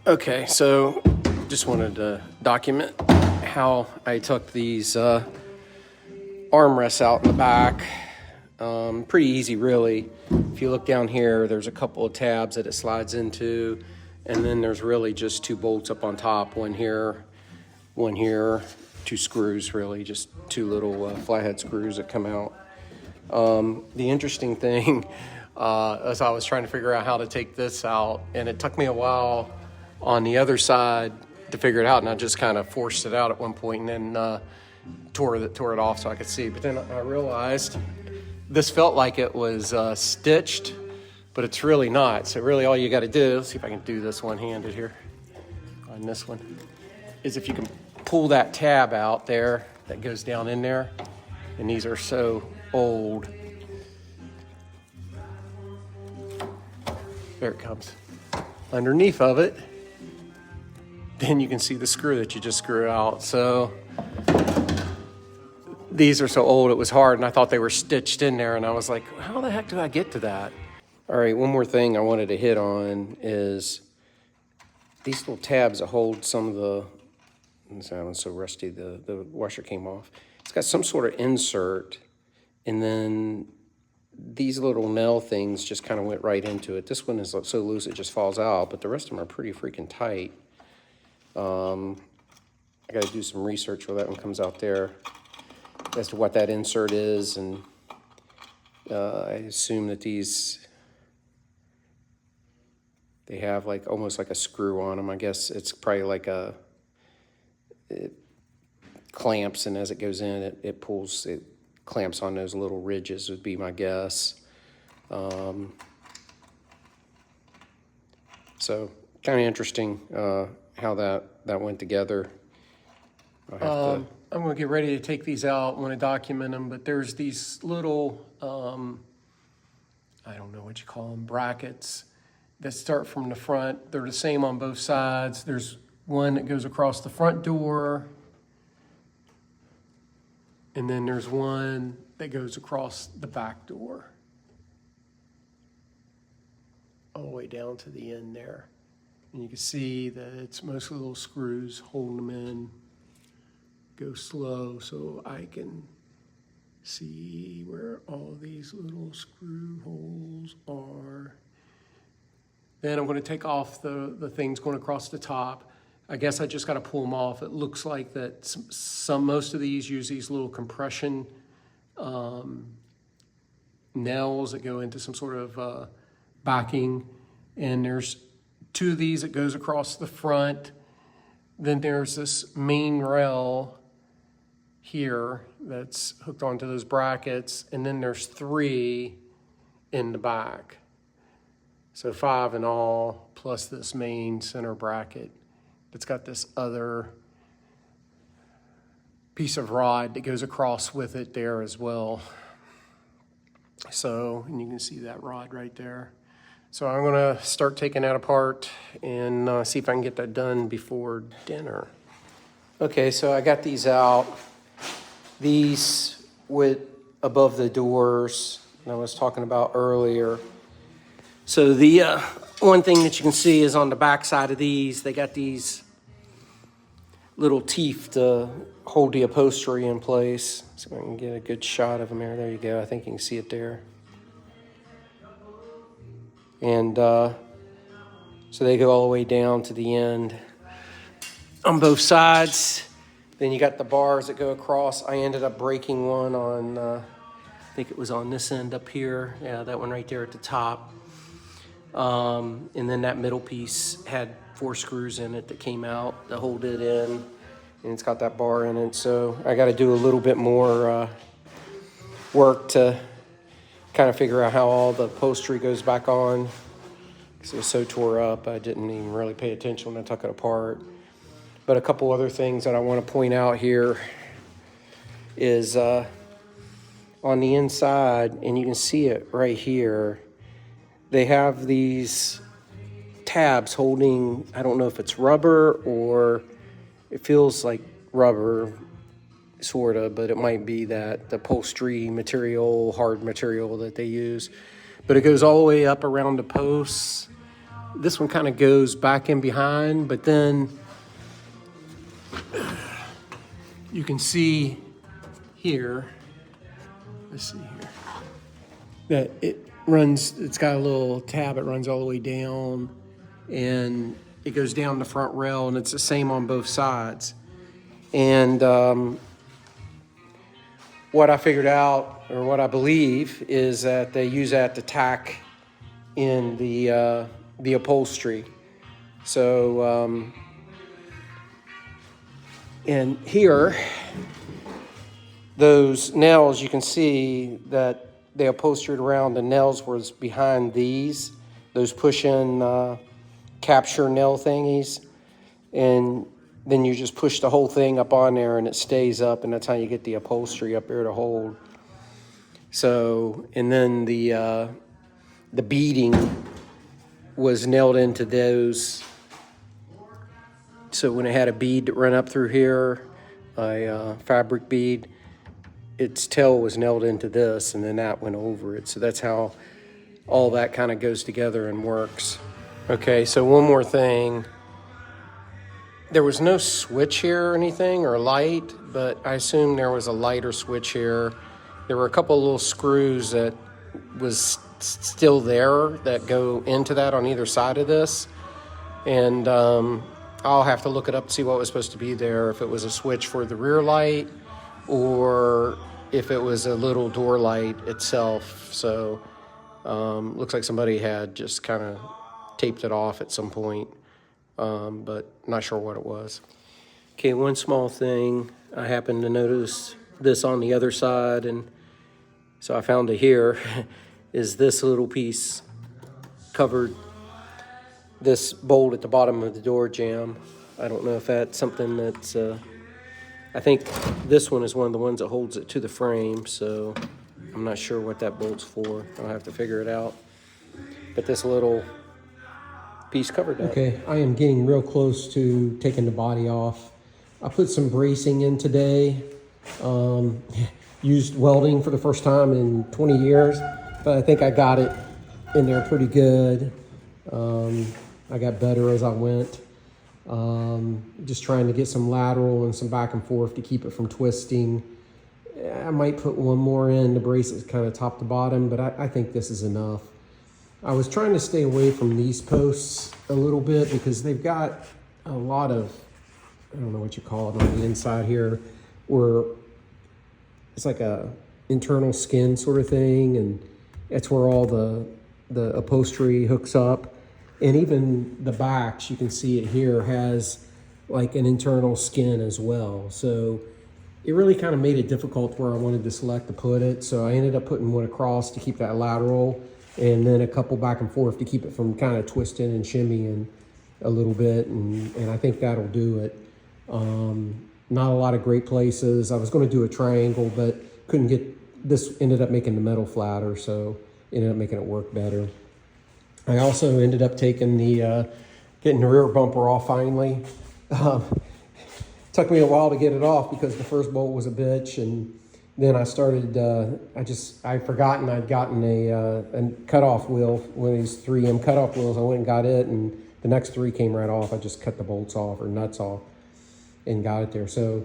Okay, so just wanted to document how I took these armrests out in the back. Pretty easy, really. If you look down here, there's a couple of tabs that it slides into, and then there's really just two bolts up on top, one here, two screws, really, just two little flathead screws that come out. The interesting thing as I was trying to figure out how to take this out, and it took me a while on the other side to figure it out, and I just kind of forced it out at one point and then tore it off so I could see. But then I realized this felt like it was stitched, but it's really not. So really all you got to do, let's see if I can do this one-handed here on this one, is if you can pull that tab out there that goes down in there, and these are so old. There it comes. Underneath of it, then you can see the screw that you just screw out. So these are so old, it was hard, and I thought they were stitched in there, and I was like, how the heck do I get to that? All right, one more thing I wanted to hit on is these little tabs that hold some of the, this one's so rusty, the washer came off. It's got some sort of insert, and then these little nail things just kind of went right into it. This one is so loose it just falls out, but the rest of them are pretty freaking tight. I got to do some research where that one comes out there as to what that insert is, and I assume that these, they have like almost like a screw on them. I guess it's probably like it clamps, and as it goes in, it pulls, it clamps on those little ridges would be my guess. So kind of interesting how that went together. I'm going to get ready to take these out. I want to document them, but there's these little, I don't know what you call them, brackets that start from the front. They're the same on both sides. There's one that goes across the front door, and then there's one that goes across the back door, all the way down to the end there. And you can see that it's mostly little screws holding them in. Go slow so I can see where all these little screw holes are. Then I'm going to take off the things going across the top. I guess I just got to pull them off. It looks like that most of these use these little compression nails that go into some sort of backing. And there's two of these that goes across the front. Then there's this main rail here that's hooked onto those brackets. And then there's three in the back. So 5 in all, plus this main center bracket. It's got this other piece of rod that goes across with it there as well. So, and you can see that rod right there. So I'm gonna start taking that apart and see if I can get that done before dinner. Okay, so I got these out. These went above the doors that I was talking about earlier. So the one thing that you can see is on the back side of these, they got these little teeth to hold the upholstery in place. So I can get a good shot of them there. There you go. I think you can see it there. And so they go all the way down to the end on both sides. Then you got the bars that go across. I ended up breaking one on, I think it was on this end up here. Yeah, that one right there at the top. And then that middle piece had 4 screws in it that came out to hold it in, and it's got that bar in it. So I got to do a little bit more work to kind of figure out how all the upholstery goes back on, because it was so tore up I didn't even really pay attention when I took it apart. But a couple other things that I want to point out here is on the inside, and you can see it right here, they have these tabs holding, I don't know if it's rubber or it feels like rubber, sort of, but it might be that the upholstery material, hard material that they use. But it goes all the way up around the posts This one kind of goes back in behind, but then you can see here, let's see here, that it's got a little tab, it runs all the way down, and it goes down the front rail, and it's the same on both sides. And what I figured out, or what I believe, is that they use that to tack in the upholstery. So, and here, those nails, you can see that they upholstered around. The nails was behind those push-in capture nail thingies, and then you just push the whole thing up on there and it stays up, and that's how you get the upholstery up there to hold. So, and then the beading was nailed into those. So when it had a bead that ran up through here, a fabric bead, its tail was nailed into this, and then that went over it. So that's how all that kind of goes together and works. Okay, so one more thing. There was no switch here or anything, or light, but I assume there was a light or switch here. There were a couple of little screws that was still there that go into that on either side of this. And I'll have to look it up to see what was supposed to be there, if it was a switch for the rear light or if it was a little door light itself. So looks like somebody had just kind of taped it off at some point, but not sure what it was. Okay, one small thing. I happened to notice this on the other side, and so I found it here, is this little piece covered this bolt at the bottom of the door jamb. I don't know if that's something that's, I think this one is one of the ones that holds it to the frame, so I'm not sure what that bolt's for. I'll have to figure it out. But this little piece covered that. Okay, I am getting real close to taking the body off. I put some bracing in today. Used welding for the first time in 20 years, but I think I got it in there pretty good. I got better as I went. Just trying to get some lateral and some back and forth to keep it from twisting. I might put one more in to brace it kind of top to bottom, but I think this is enough. I was trying to stay away from these posts a little bit because they've got a lot of, I don't know what you call it on the inside here, where it's like a internal skin sort of thing, and that's where all the upholstery hooks up. And even the backs, you can see it here, has like an internal skin as well. So it really kind of made it difficult where I wanted to select to put it. So I ended up putting one across to keep that lateral, and then a couple back and forth to keep it from kind of twisting and shimmying a little bit. And I think that'll do it. Not a lot of great places. I was going to do a triangle, but couldn't get, this ended up making the metal flatter, so ended up making it work better. I also ended up taking getting the rear bumper off finally. Took me a while to get it off because the first bolt was a bitch, and then I started, I'd forgotten I'd gotten a cutoff wheel, one of these 3M cutoff wheels. I went and got it, and the next three came right off. I just cut the bolts off, or nuts off, and got it there. So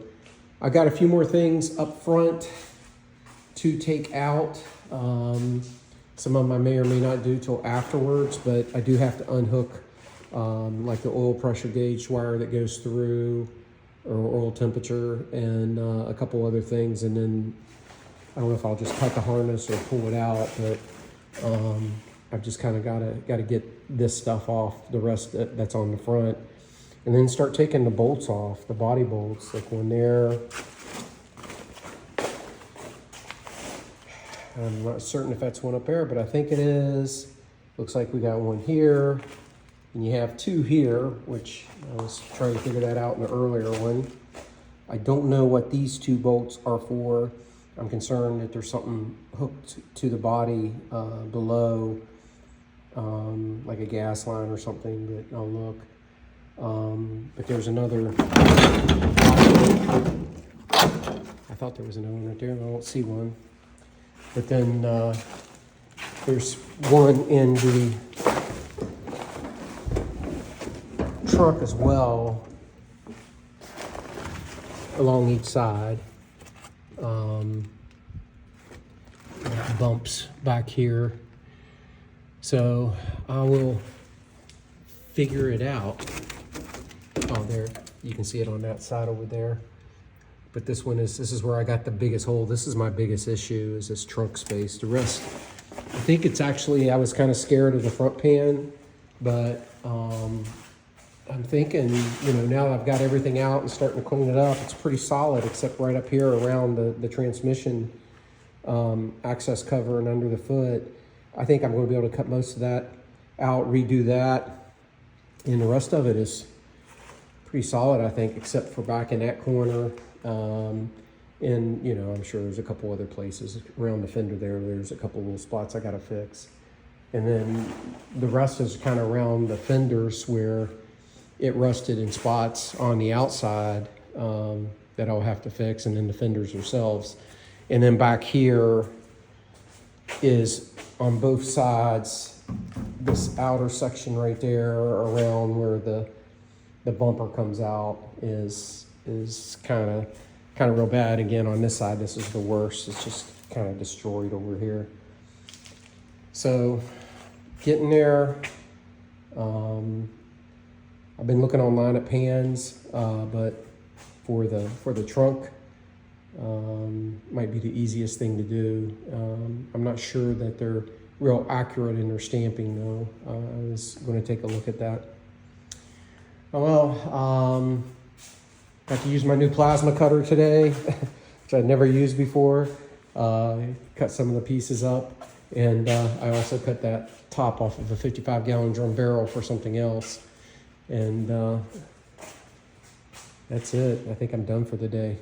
I got a few more things up front to take out. Some of them I may or may not do till afterwards, but I do have to unhook like the oil pressure gauge wire that goes through, or oil temperature, and a couple other things. And then I don't know if I'll just cut the harness or pull it out, but I've just kind of got to get this stuff off, the rest that's on the front, and then start taking the bolts off, the body bolts, like one there. I'm not certain if that's one up there, but I think it is. Looks like we got one here, and you have two here, which I was trying to figure that out in the earlier one. I don't know what these two bolts are for. I'm concerned that there's something hooked to the body below, like a gas line or something, but I'll look. But there's another. I thought there was another one right there, but I don't see one. But then there's one in trunk as well, along each side. Bumps back here. So I will figure it out. Oh, there, you can see it on that side over there. But this is where I got the biggest hole. This is my biggest issue, is this trunk space. The rest, I think it's actually, I was kind of scared of the front pan, but I'm thinking, now that I've got everything out and starting to clean it up, it's pretty solid, except right up here around the transmission access cover and under the foot. I think I'm going to be able to cut most of that out, redo that, and the rest of it is pretty solid, I think, except for back in that corner. And I'm sure there's a couple other places around the fender there. There's a couple little spots I got to fix. And then the rest is kind of around the fenders where it rusted in spots on the outside that I'll have to fix, and then the fenders themselves. And then back here is on both sides, this outer section right there around where the bumper comes out is kind of real bad. Again, on this side, this is the worst. It's just kind of destroyed over here. So getting there. I've been looking online at pans, but for the trunk, might be the easiest thing to do. I'm not sure that they're real accurate in their stamping though. I was going to take a look at that. Well, got to use my new plasma cutter today, which I'd never used before. Cut some of the pieces up, and I also cut that top off of a 55-gallon drum barrel for something else. And that's it. I think I'm done for the day.